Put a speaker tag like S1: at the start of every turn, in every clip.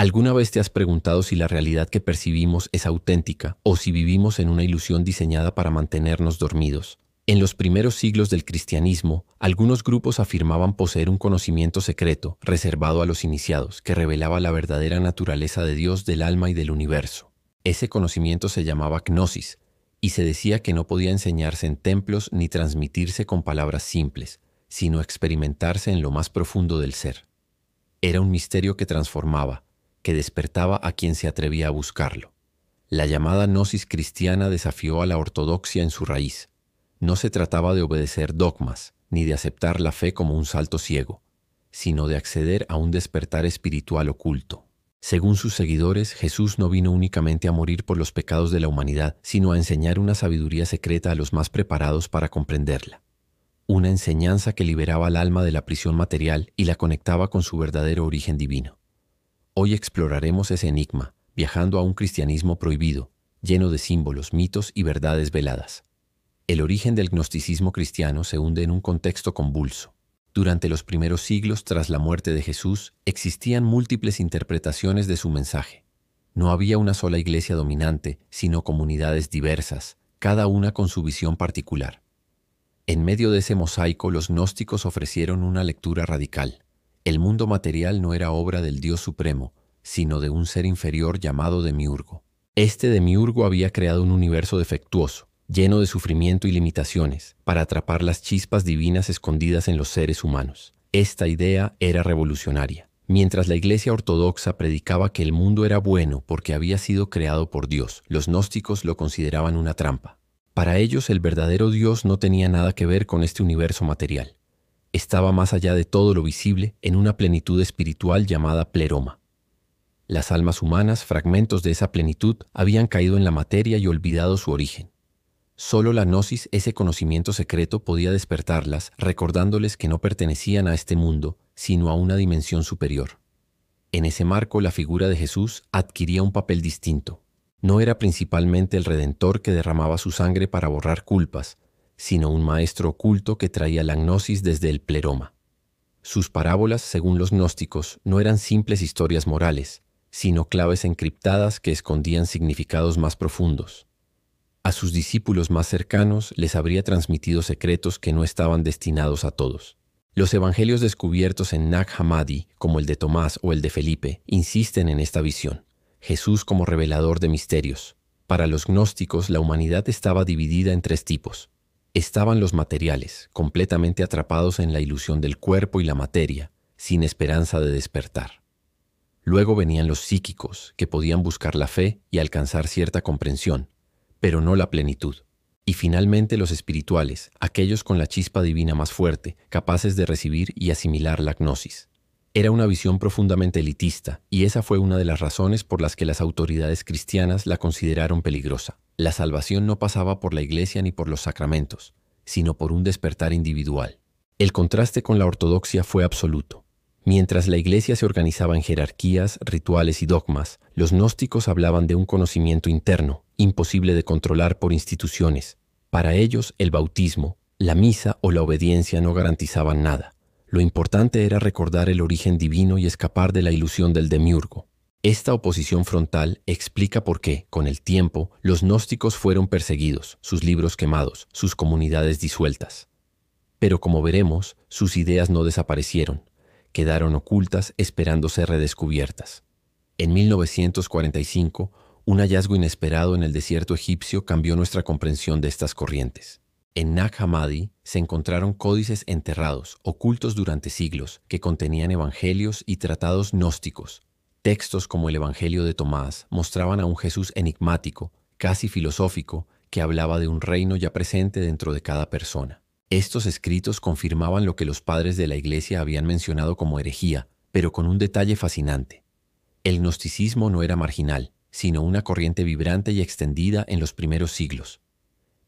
S1: ¿Alguna vez te has preguntado si la realidad que percibimos es auténtica o si vivimos en una ilusión diseñada para mantenernos dormidos? En los primeros siglos del cristianismo, algunos grupos afirmaban poseer un conocimiento secreto reservado a los iniciados que revelaba la verdadera naturaleza de Dios, del alma y del universo. Ese conocimiento se llamaba gnosis y se decía que no podía enseñarse en templos ni transmitirse con palabras simples, sino experimentarse en lo más profundo del ser. Era un misterio que transformaba, que despertaba a quien se atrevía a buscarlo. La llamada gnosis cristiana desafió a la ortodoxia en su raíz. No se trataba de obedecer dogmas, ni de aceptar la fe como un salto ciego, sino de acceder a un despertar espiritual oculto. Según sus seguidores, Jesús no vino únicamente a morir por los pecados de la humanidad, sino a enseñar una sabiduría secreta a los más preparados para comprenderla. Una enseñanza que liberaba al alma de la prisión material y la conectaba con su verdadero origen divino. Hoy exploraremos ese enigma, viajando a un cristianismo prohibido, lleno de símbolos, mitos y verdades veladas. El origen del gnosticismo cristiano se hunde en un contexto convulso. Durante los primeros siglos tras la muerte de Jesús, existían múltiples interpretaciones de su mensaje. No había una sola iglesia dominante, sino comunidades diversas, cada una con su visión particular. En medio de ese mosaico, los gnósticos ofrecieron una lectura radical. El mundo material no era obra del Dios Supremo, sino de un ser inferior llamado Demiurgo. Este Demiurgo había creado un universo defectuoso, lleno de sufrimiento y limitaciones, para atrapar las chispas divinas escondidas en los seres humanos. Esta idea era revolucionaria. Mientras la Iglesia ortodoxa predicaba que el mundo era bueno porque había sido creado por Dios, los gnósticos lo consideraban una trampa. Para ellos, el verdadero Dios no tenía nada que ver con este universo material. Estaba más allá de todo lo visible, en una plenitud espiritual llamada pleroma. Las almas humanas, fragmentos de esa plenitud, habían caído en la materia y olvidado su origen. Solo la gnosis, ese conocimiento secreto, podía despertarlas, recordándoles que no pertenecían a este mundo, sino a una dimensión superior. En ese marco, la figura de Jesús adquiría un papel distinto. No era principalmente el Redentor que derramaba su sangre para borrar culpas, sino un maestro oculto que traía la gnosis desde el pleroma. Sus parábolas, según los gnósticos, no eran simples historias morales, sino claves encriptadas que escondían significados más profundos. A sus discípulos más cercanos les habría transmitido secretos que no estaban destinados a todos. Los evangelios descubiertos en Nag Hammadi, como el de Tomás o el de Felipe, insisten en esta visión. Jesús como revelador de misterios. Para los gnósticos, la humanidad estaba dividida en tres tipos. Estaban los materiales, completamente atrapados en la ilusión del cuerpo y la materia, sin esperanza de despertar. Luego venían los psíquicos, que podían buscar la fe y alcanzar cierta comprensión, pero no la plenitud. Y finalmente los espirituales, aquellos con la chispa divina más fuerte, capaces de recibir y asimilar la gnosis. Era una visión profundamente elitista, y esa fue una de las razones por las que las autoridades cristianas la consideraron peligrosa. La salvación no pasaba por la iglesia ni por los sacramentos, sino por un despertar individual. El contraste con la ortodoxia fue absoluto. Mientras la iglesia se organizaba en jerarquías, rituales y dogmas, los gnósticos hablaban de un conocimiento interno, imposible de controlar por instituciones. Para ellos, el bautismo, la misa o la obediencia no garantizaban nada. Lo importante era recordar el origen divino y escapar de la ilusión del demiurgo. Esta oposición frontal explica por qué, con el tiempo, los gnósticos fueron perseguidos, sus libros quemados, sus comunidades disueltas. Pero como veremos, sus ideas no desaparecieron. Quedaron ocultas esperando ser redescubiertas. En 1945, un hallazgo inesperado en el desierto egipcio cambió nuestra comprensión de estas corrientes. En Nag Hammadi se encontraron códices enterrados, ocultos durante siglos, que contenían evangelios y tratados gnósticos. Textos como el Evangelio de Tomás mostraban a un Jesús enigmático, casi filosófico, que hablaba de un reino ya presente dentro de cada persona. Estos escritos confirmaban lo que los padres de la Iglesia habían mencionado como herejía, pero con un detalle fascinante. El gnosticismo no era marginal, sino una corriente vibrante y extendida en los primeros siglos.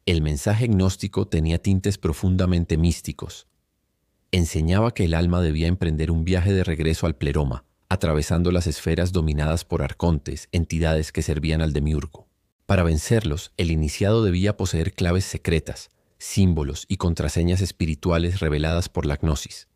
S1: El mensaje gnóstico tenía tintes profundamente místicos. Enseñaba que el alma debía emprender un viaje de regreso al pleroma, atravesando las esferas dominadas por arcontes, entidades que servían al demiurgo. Para vencerlos, el iniciado debía poseer claves secretas, símbolos y contraseñas espirituales reveladas por la gnosis.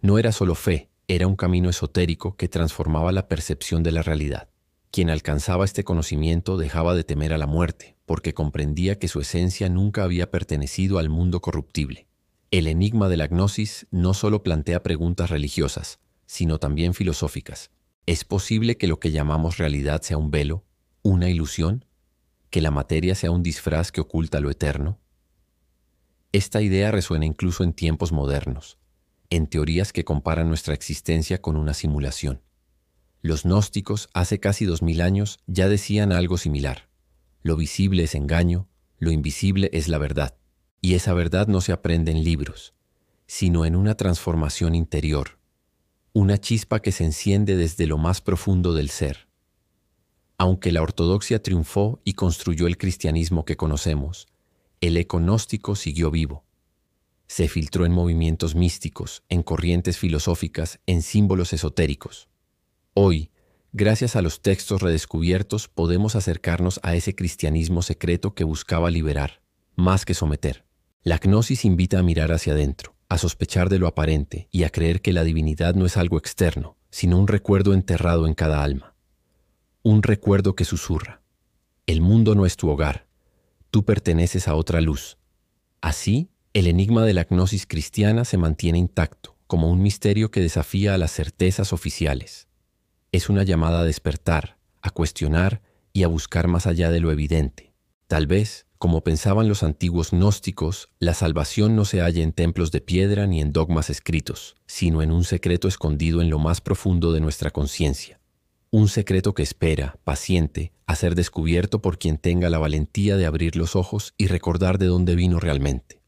S1: No era solo fe, Era un camino esotérico que transformaba la percepción de la realidad. Quien alcanzaba este conocimiento dejaba de temer a la muerte, porque comprendía que su esencia nunca había pertenecido al mundo corruptible. El enigma de la gnosis no solo plantea preguntas religiosas, sino también filosóficas. ¿Es posible que lo que llamamos realidad sea un velo, una ilusión? ¿Que la materia sea un disfraz que oculta lo eterno? Esta idea resuena incluso en tiempos modernos, en teorías que comparan nuestra existencia con una simulación. Los gnósticos, hace casi 2000 años, ya decían algo similar. Lo visible es engaño, lo invisible es la verdad. Y esa verdad no se aprende en libros, sino en una transformación interior, una chispa que se enciende desde lo más profundo del ser. Aunque la ortodoxia triunfó y construyó el cristianismo que conocemos, el eco gnóstico siguió vivo. Se filtró en movimientos místicos, en corrientes filosóficas, en símbolos esotéricos. Hoy, gracias a los textos redescubiertos, podemos acercarnos a ese cristianismo secreto que buscaba liberar, más que someter. La gnosis invita a mirar hacia adentro, a sospechar de lo aparente y a creer que la divinidad no es algo externo, sino un recuerdo enterrado en cada alma. Un recuerdo que susurra: el mundo no es tu hogar, tú perteneces a otra luz. Así, el enigma de la gnosis cristiana se mantiene intacto, como un misterio que desafía a las certezas oficiales. Es una llamada a despertar, a cuestionar y a buscar más allá de lo evidente. Tal vez, como pensaban los antiguos gnósticos, la salvación no se halla en templos de piedra ni en dogmas escritos, sino en un secreto escondido en lo más profundo de nuestra conciencia. Un secreto que espera, paciente, a ser descubierto por quien tenga la valentía de abrir los ojos y recordar de dónde vino realmente.